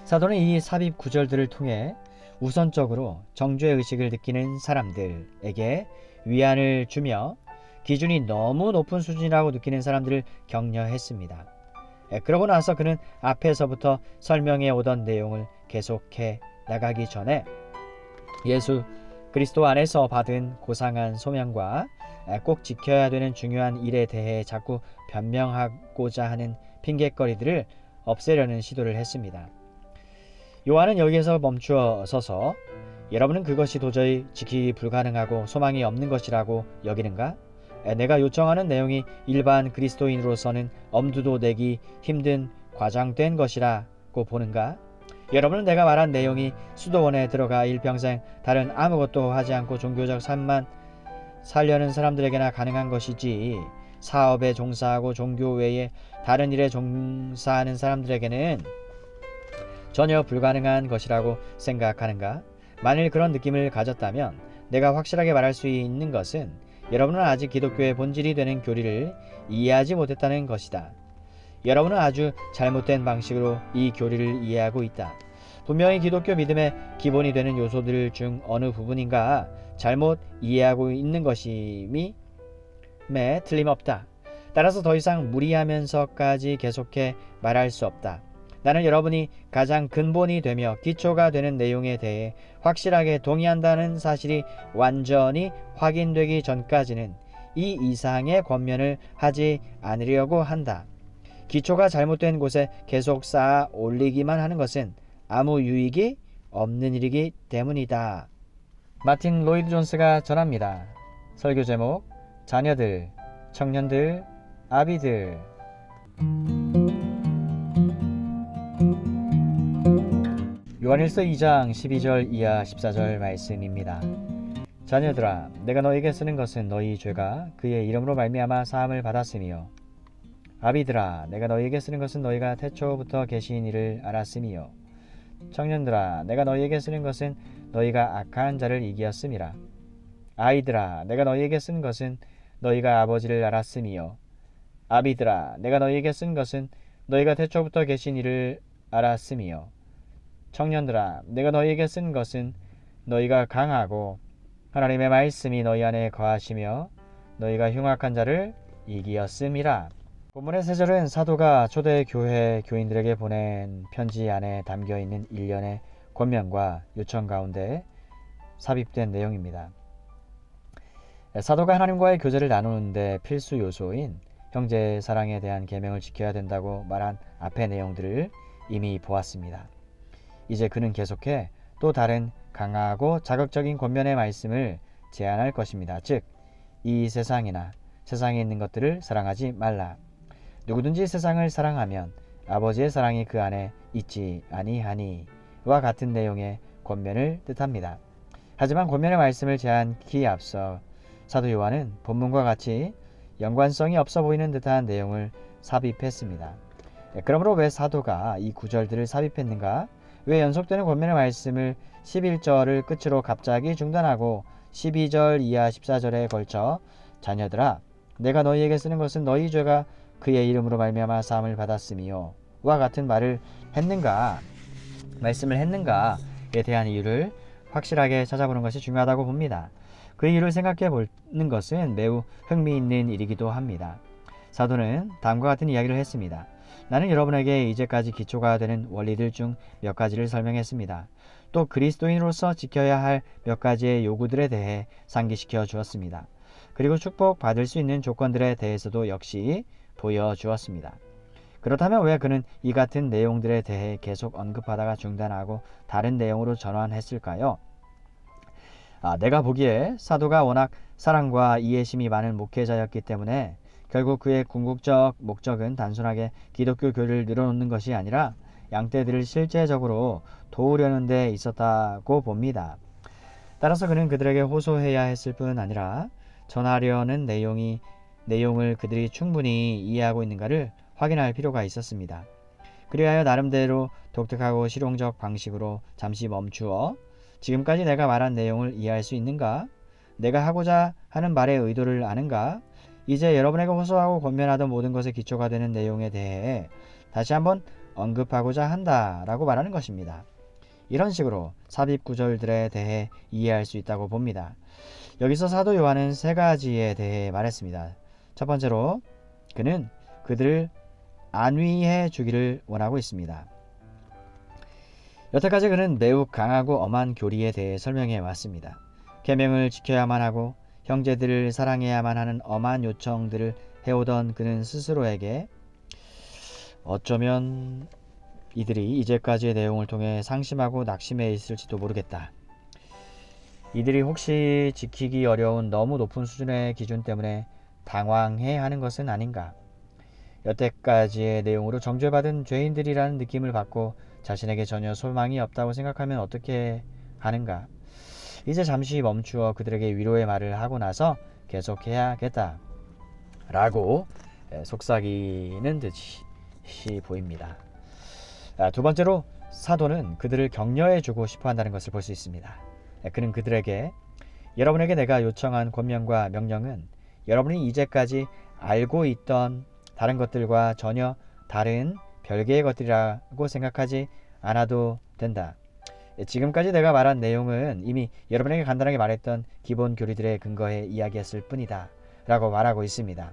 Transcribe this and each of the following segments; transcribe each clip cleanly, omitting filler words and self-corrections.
사도는 이 삽입 구절들을 통해 우선적으로 정죄 의식을 느끼는 사람들에게 위안을 주며 기준이 너무 높은 수준이라고 느끼는 사람들을 격려했습니다. 그러고 나서 그는 앞에서부터 설명해 오던 내용을 계속해 나가기 전에 예수 그리스도 안에서 받은 고상한 소명과 꼭 지켜야 되는 중요한 일에 대해 자꾸 변명하고자 하는 핑곗거리들을 없애려는 시도를 했습니다. 요한은 여기에서 멈추어 서서 여러분은 그것이 도저히 지키기 불가능하고 소망이 없는 것이라고 여기는가? 내가 요청하는 내용이 일반 그리스도인으로서는 엄두도 내기 힘든 과장된 것이라고 보는가? 여러분은 내가 말한 내용이 수도원에 들어가 일평생 다른 아무것도 하지 않고 종교적 삶만 살려는 사람들에게나 가능한 것이지 사업에 종사하고 종교 외에 다른 일에 종사하는 사람들에게는 전혀 불가능한 것이라고 생각하는가? 만일 그런 느낌을 가졌다면 내가 확실하게 말할 수 있는 것은 여러분은 아직 기독교의 본질이 되는 교리를 이해하지 못했다는 것이다. 여러분은 아주 잘못된 방식으로 이 교리를 이해하고 있다. 분명히 기독교 믿음의 기본이 되는 요소들 중 어느 부분인가 잘못 이해하고 있는 것임에 틀림없다. 따라서 더 이상 무리하면서까지 계속해 말할 수 없다. 나는 여러분이 가장 근본이 되며 기초가 되는 내용에 대해 확실하게 동의한다는 사실이 완전히 확인되기 전까지는 이 이상의 권면을 하지 않으려고 한다. 기초가 잘못된 곳에 계속 쌓아 올리기만 하는 것은 아무 유익이 없는 일이기 때문이다. 마틴 로이드 존스가 전합니다. 설교 제목: 자녀들, 청년들, 아비들. 요한일서 2장 12절 이하 14절 말씀입니다. 자녀들아, 내가 너희에게 쓰는 것은 너희 죄가 그의 이름으로 말미암아 사함을 받았으며, 아비들아, 내가 너희에게 쓰는 것은 너희가 태초부터 계신 이를 알았으며, 청년들아, 내가 너희에게 쓰는 것은 너희가 악한 자를 이기었음이라. 아이들아, 내가 너희에게 쓴 것은 너희가 아버지를 알았으며, 아비들아, 내가 너희에게 쓴 것은 너희가 태초부터 계신 이를 알았으며, 청년들아, 내가 너희에게 쓴 것은 너희가 강하고 하나님의 말씀이 너희 안에 거하시며 너희가 흉악한 자를 이기었음이라. 본문의 세 절은 사도가 초대교회 교인들에게 보낸 편지 안에 담겨있는 일련의 권면과 요청 가운데 삽입된 내용입니다. 사도가 하나님과의 교제를 나누는데 필수 요소인 형제 사랑에 대한 계명을 지켜야 된다고 말한 앞의 내용들을 이미 보았습니다. 이제 그는 계속해 또 다른 강하고 자극적인 권면의 말씀을 제안할 것입니다. 즉, 이 세상이나 세상에 있는 것들을 사랑하지 말라. 누구든지 세상을 사랑하면 아버지의 사랑이 그 안에 있지 아니하니와 같은 내용의 권면을 뜻합니다. 하지만 권면의 말씀을 제안하기에 앞서 사도 요한은 본문과 같이 연관성이 없어 보이는 듯한 내용을 삽입했습니다. 그러므로 왜 사도가 이 구절들을 삽입했는가? 왜 연속되는 권면의 말씀을 11절을 끝으로 갑자기 중단하고 12절 이하 14절에 걸쳐 자녀들아, 내가 너희에게 쓰는 것은 너희 죄가 그의 이름으로 말미암아 사함을 받았으며 와 같은 말을 했는가, 말씀을 했는가에 대한 이유를 확실하게 찾아보는 것이 중요하다고 봅니다. 그 이유를 생각해 보는 것은 매우 흥미있는 일이기도 합니다. 사도는 다음과 같은 이야기를 했습니다. 나는 여러분에게 이제까지 기초가 되는 원리들 중 몇 가지를 설명했습니다. 또 그리스도인으로서 지켜야 할 몇 가지의 요구들에 대해 상기시켜 주었습니다. 그리고 축복받을 수 있는 조건들에 대해서도 역시 보여주었습니다. 그렇다면 왜 그는 이 같은 내용들에 대해 계속 언급하다가 중단하고 다른 내용으로 전환했을까요? 내가 보기에 사도가 워낙 사랑과 이해심이 많은 목회자였기 때문에 결국 그의 궁극적 목적은 단순하게 기독교 교리를 늘어놓는 것이 아니라 양떼들을 실제적으로 도우려는 데 있었다고 봅니다. 따라서 그는 그들에게 호소해야 했을 뿐 아니라 전하려는 내용을 그들이 충분히 이해하고 있는가를 확인할 필요가 있었습니다. 그리하여 나름대로 독특하고 실용적 방식으로 잠시 멈추어 지금까지 내가 말한 내용을 이해할 수 있는가? 내가 하고자 하는 말의 의도를 아는가? 이제 여러분에게 호소하고 권면하던 모든 것의 기초가 되는 내용에 대해 다시 한번 언급하고자 한다라고 말하는 것입니다. 이런 식으로 삽입 구절들에 대해 이해할 수 있다고 봅니다. 여기서 사도 요한은 세 가지에 대해 말했습니다. 첫 번째로 그는 그들을 안위해 주기를 원하고 있습니다. 여태까지 그는 매우 강하고 엄한 교리에 대해 설명해 왔습니다. 계명을 지켜야만 하고 형제들을 사랑해야만 하는 엄한 요청들을 해오던 그는 스스로에게 어쩌면 이들이 이제까지의 내용을 통해 상심하고 낙심해 있을지도 모르겠다. 이들이 혹시 지키기 어려운 너무 높은 수준의 기준 때문에 당황해 하는 것은 아닌가. 여태까지의 내용으로 정죄받은 죄인들이라는 느낌을 받고 자신에게 전혀 소망이 없다고 생각하면 어떻게 하는가. 이제 잠시 멈추어 그들에게 위로의 말을 하고 나서 계속해야겠다 라고 속삭이는 듯이 보입니다. 두 번째로 사도는 그들을 격려해 주고 싶어 한다는 것을 볼 수 있습니다. 그는 그들에게 여러분에게 내가 요청한 권면과 명령은 여러분이 이제까지 알고 있던 다른 것들과 전혀 다른 별개의 것들이라고 생각하지 않아도 된다. 지금까지 내가 말한 내용은 이미 여러분에게 간단하게 말했던 기본 교리들에 근거해 이야기했을 뿐이다 라고 말하고 있습니다.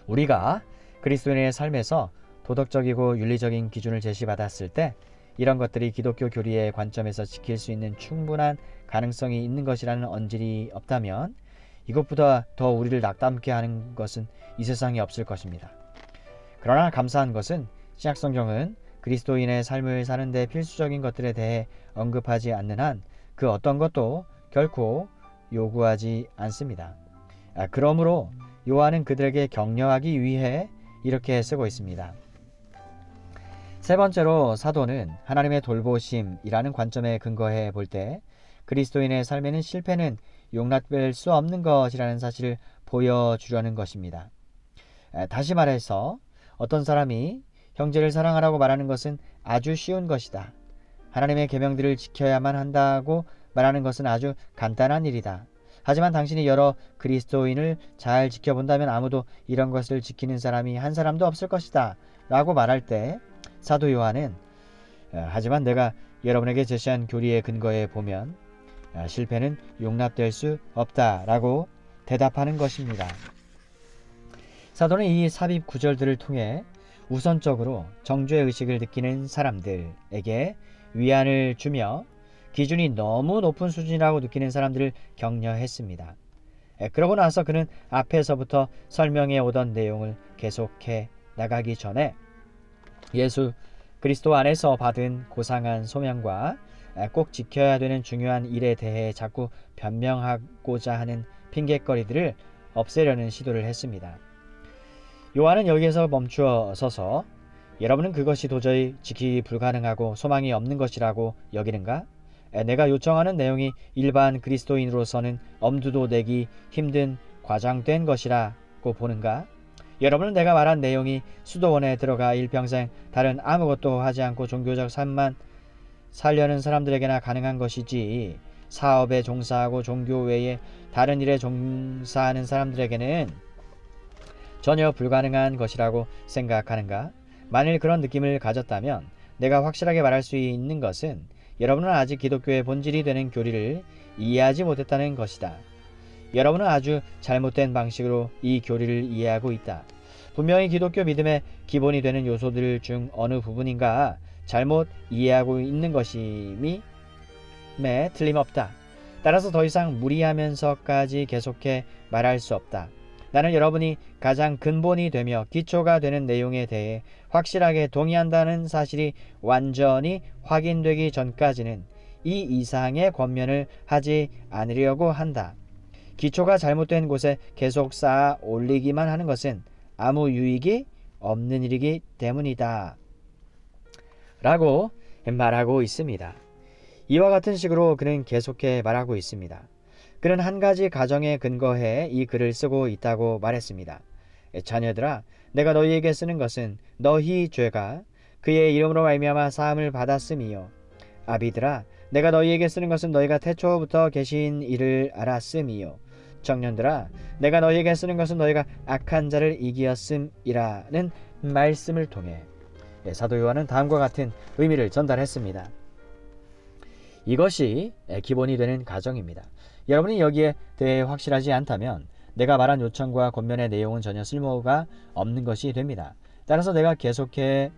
우리가 그리스도인의 삶에서 도덕적이고 윤리적인 기준을 제시받았을 때 이런 것들이 기독교 교리의 관점에서 지킬 수 있는 충분한 가능성이 있는 것이라는 언질이 없다면 이것보다 더 우리를 낙담케 하는 것은 이 세상에 없을 것입니다. 그러나 감사한 것은 신약성경은 그리스도인의 삶을 사는 데 필수적인 것들에 대해 언급하지 않는 한 그 어떤 것도 결코 요구하지 않습니다. 그러므로 요한은 그들에게 격려하기 위해 이렇게 쓰고 있습니다. 세 번째로 사도는 하나님의 돌보심이라는 관점에 근거해 볼 때 그리스도인의 삶에는 실패는 용납될 수 없는 것이라는 사실을 보여주려는 것입니다. 다시 말해서 어떤 사람이 형제를 사랑하라고 말하는 것은 아주 쉬운 것이다. 하나님의 계명들을 지켜야만 한다고 말하는 것은 아주 간단한 일이다. 하지만 당신이 여러 그리스도인을 잘 지켜본다면 아무도 이런 것을 지키는 사람이 한 사람도 없을 것이다 라고 말할 때 사도 요한은 하지만 내가 여러분에게 제시한 교리에 근거해 보면 실패는 용납될 수 없다 라고 대답하는 것입니다. 사도는 이 삽입 구절들을 통해 우선적으로 정죄의식을 느끼는 사람들에게 위안을 주며 기준이 너무 높은 수준이라고 느끼는 사람들을 격려했습니다. 그러고 나서 그는 앞에서부터 설명해 오던 내용을 계속해 나가기 전에 예수 그리스도 안에서 받은 고상한 소명과 꼭 지켜야 되는 중요한 일에 대해 자꾸 변명하고자 하는 핑곗거리들을 없애려는 시도를 했습니다. 요한은 여기에서 멈추어 서서 여러분은 그것이 도저히 지키기 불가능하고 소망이 없는 것이라고 여기는가? 내가 요청하는 내용이 일반 그리스도인으로서는 엄두도 내기 힘든 과장된 것이라고 보는가? 여러분은 내가 말한 내용이 수도원에 들어가 일평생 다른 아무것도 하지 않고 종교적 삶만 살려는 사람들에게나 가능한 것이지 사업에 종사하고 종교 외에 다른 일에 종사하는 사람들에게는 전혀 불가능한 것이라고 생각하는가? 만일 그런 느낌을 가졌다면 내가 확실하게 말할 수 있는 것은 여러분은 아직 기독교의 본질이 되는 교리를 이해하지 못했다는 것이다. 여러분은 아주 잘못된 방식으로 이 교리를 이해하고 있다. 분명히 기독교 믿음의 기본이 되는 요소들 중 어느 부분인가 잘못 이해하고 있는 것임에 틀림없다. 따라서 더 이상 무리하면서까지 계속해 말할 수 없다. 나는 여러분이 가장 근본이 되며 기초가 되는 내용에 대해 확실하게 동의한다는 사실이 완전히 확인되기 전까지는 이 이상의 권면을 하지 않으려고 한다. 기초가 잘못된 곳에 계속 쌓아 올리기만 하는 것은 아무 유익이 없는 일이기 때문이다 라고 말하고 있습니다. 이와 같은 식으로 그는 계속해 말하고 있습니다. 그는 한 가지 가정에 근거해 이 글을 쓰고 있다고 말했습니다. 자녀들아, 내가 너희에게 쓰는 것은 너희 죄가 그의 이름으로 말미암아 사함을 받았음이요. 아비들아, 내가 너희에게 쓰는 것은 너희가 태초부터 계신 이를 알았음이요. 청년들아, 내가 너희에게 쓰는 것은 너희가 악한 자를 이기었음이라는 말씀을 통해 사도 요한은 다음과 같은 의미를 전달했습니다. 이것이 기본이 되는 가정입니다. 여러분이 여기에 대해 확실하지 않다면 내가 말한 요청과 권면의 내용은 전혀 쓸모가 없는 것이 됩니다. 따라서 내가 계속해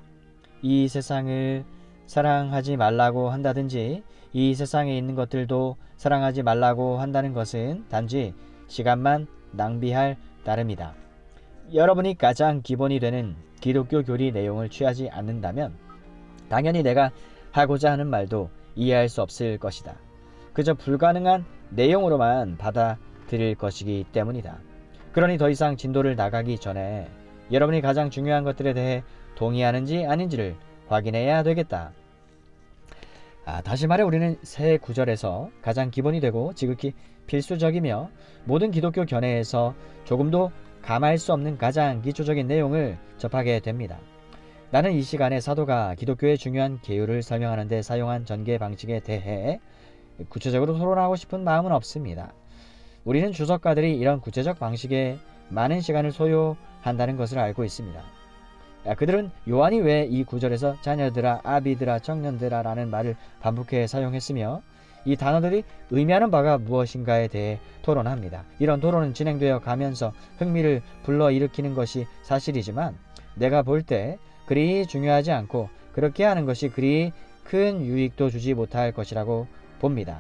이 세상을 사랑하지 말라고 한다든지 이 세상에 있는 것들도 사랑하지 말라고 한다는 것은 단지 시간만 낭비할 따름이다. 여러분이 가장 기본이 되는 기독교 교리 내용을 취하지 않는다면 당연히 내가 하고자 하는 말도 이해할 수 없을 것이다. 그저 불가능한 내용으로만 받아들일 것이기 때문이다. 그러니 더 이상 진도를 나가기 전에 여러분이 가장 중요한 것들에 대해 동의하는지 아닌지를 확인해야 되겠다. 다시 말해 우리는 새 구절에서 가장 기본이 되고 지극히 필수적이며 모든 기독교 견해에서 조금도 감할 수 없는 가장 기초적인 내용을 접하게 됩니다. 나는 이 시간에 사도가 기독교의 중요한 계율을 설명하는 데 사용한 전개 방식에 대해 구체적으로 토론하고 싶은 마음은 없습니다. 우리는 주석가들이 이런 구체적 방식에 많은 시간을 소요한다는 것을 알고 있습니다. 그들은 요한이 왜 이 구절에서 자녀들아, 아비들아, 청년들아 라는 말을 반복해 사용했으며 이 단어들이 의미하는 바가 무엇인가에 대해 토론합니다. 이런 토론은 진행되어 가면서 흥미를 불러일으키는 것이 사실이지만 내가 볼 때 그리 중요하지 않고 그렇게 하는 것이 그리 큰 유익도 주지 못할 것이라고 봅니다.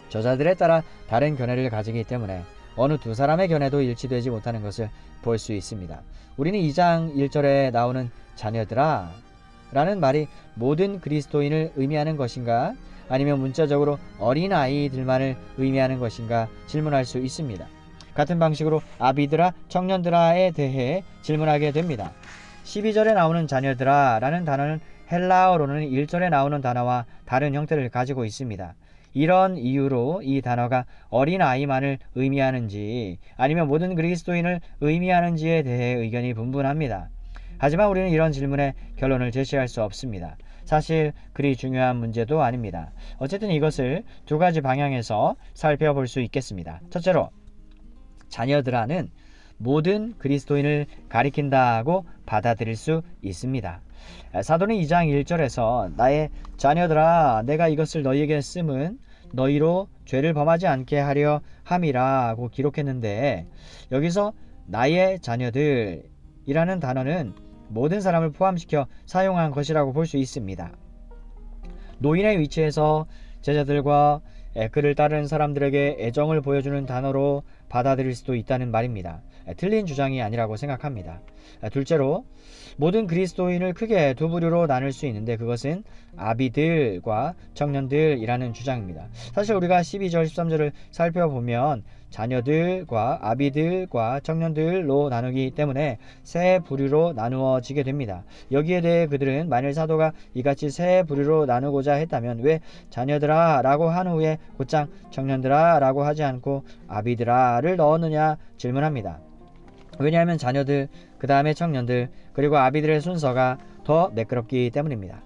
저자들에 따라 다른 견해를 가지기 때문에 어느 두 사람의 견해도 일치되지 못하는 것을 볼 수 있습니다. 우리는 2장 1절에 나오는 자녀들아 라는 말이 모든 그리스도인을 의미하는 것인가 아니면 문자적으로 어린아이들만을 의미하는 것인가 질문할 수 있습니다. 같은 방식으로 아비들아, 청년들아에 대해 질문하게 됩니다. 12절에 나오는 자녀들아 라는 단어는 헬라어로는 1절에 나오는 단어와 다른 형태를 가지고 있습니다. 이런 이유로 이 단어가 어린아이만을 의미하는지 아니면 모든 그리스도인을 의미하는지에 대해 의견이 분분합니다. 하지만 우리는 이런 질문에 결론을 제시할 수 없습니다. 사실 그리 중요한 문제도 아닙니다. 어쨌든 이것을 두 가지 방향에서 살펴볼 수 있겠습니다. 첫째로 자녀들아는 모든 그리스도인을 가리킨다고 받아들일 수 있습니다. 사도는 2장 1절에서 나의 자녀들아 내가 이것을 너희에게 씀은 너희로 죄를 범하지 않게 하려 함이라고 기록했는데 여기서 나의 자녀들이라는 단어는 모든 사람을 포함시켜 사용한 것이라고 볼 수 있습니다. 노인의 위치에서 제자들과 그를 따르는 사람들에게 애정을 보여주는 단어로 받아들일 수도 있다는 말입니다. 틀린 주장이 아니라고 생각합니다. 둘째로 모든 그리스도인을 크게 두 부류로 나눌 수 있는데 그것은 아비들과 청년들이라는 주장입니다. 사실 우리가 12절 13절을 살펴보면 자녀들과 아비들과 청년들로 나누기 때문에 세 부류로 나누어지게 됩니다. 여기에 대해 그들은 만일 사도가 이같이 세 부류로 나누고자 했다면 왜 자녀들아 라고 한 후에 곧장 청년들아 라고 하지 않고 아비들아를 넣었느냐 질문합니다. 왜냐하면 자녀들, 그 다음에 청년들, 그리고 아비들의 순서가 더 매끄럽기 때문입니다.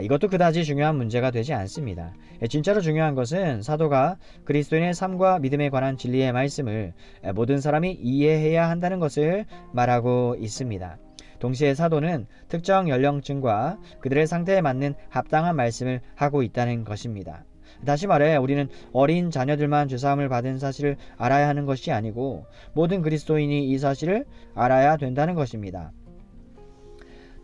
이것도 그다지 중요한 문제가 되지 않습니다. 진짜로 중요한 것은 사도가 그리스도인의 삶과 믿음에 관한 진리의 말씀을 모든 사람이 이해해야 한다는 것을 말하고 있습니다. 동시에 사도는 특정 연령층과 그들의 상태에 맞는 합당한 말씀을 하고 있다는 것입니다. 다시 말해 우리는 어린 자녀들만 죄사함을 받은 사실을 알아야 하는 것이 아니고 모든 그리스도인이 이 사실을 알아야 된다는 것입니다.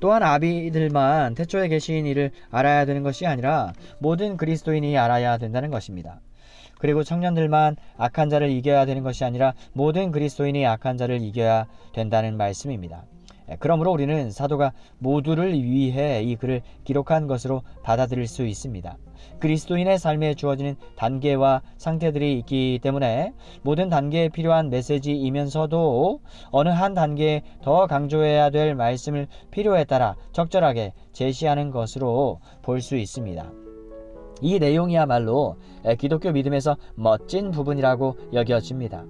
또한 아비들만 태초에 계신 이를 알아야 되는 것이 아니라 모든 그리스도인이 알아야 된다는 것입니다. 그리고 청년들만 악한 자를 이겨야 되는 것이 아니라 모든 그리스도인이 악한 자를 이겨야 된다는 말씀입니다. 그러므로 우리는 사도가 모두를 위해 이 글을 기록한 것으로 받아들일 수 있습니다. 그리스도인의 삶에 주어지는 단계와 상태들이 있기 때문에 모든 단계에 필요한 메시지이면서도 어느 한 단계에 더 강조해야 될 말씀을 필요에 따라 적절하게 제시하는 것으로 볼 수 있습니다. 이 내용이야말로 기독교 믿음에서 멋진 부분이라고 여겨집니다.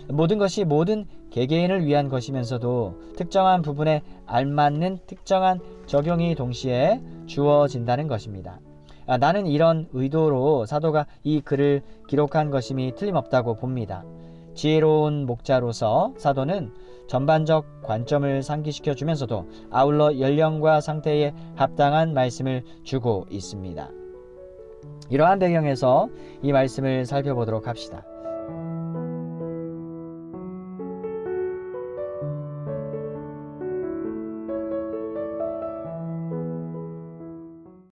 모든 것이 모든 개개인을 위한 것이면서도 특정한 부분에 알맞는 특정한 적용이 동시에 주어진다는 것입니다. 나는 이런 의도로 사도가 이 글을 기록한 것임이 틀림없다고 봅니다. 지혜로운 목자로서 사도는 전반적 관점을 상기시켜 주면서도 아울러 연령과 상태에 합당한 말씀을 주고 있습니다. 이러한 배경에서 이 말씀을 살펴보도록 합시다.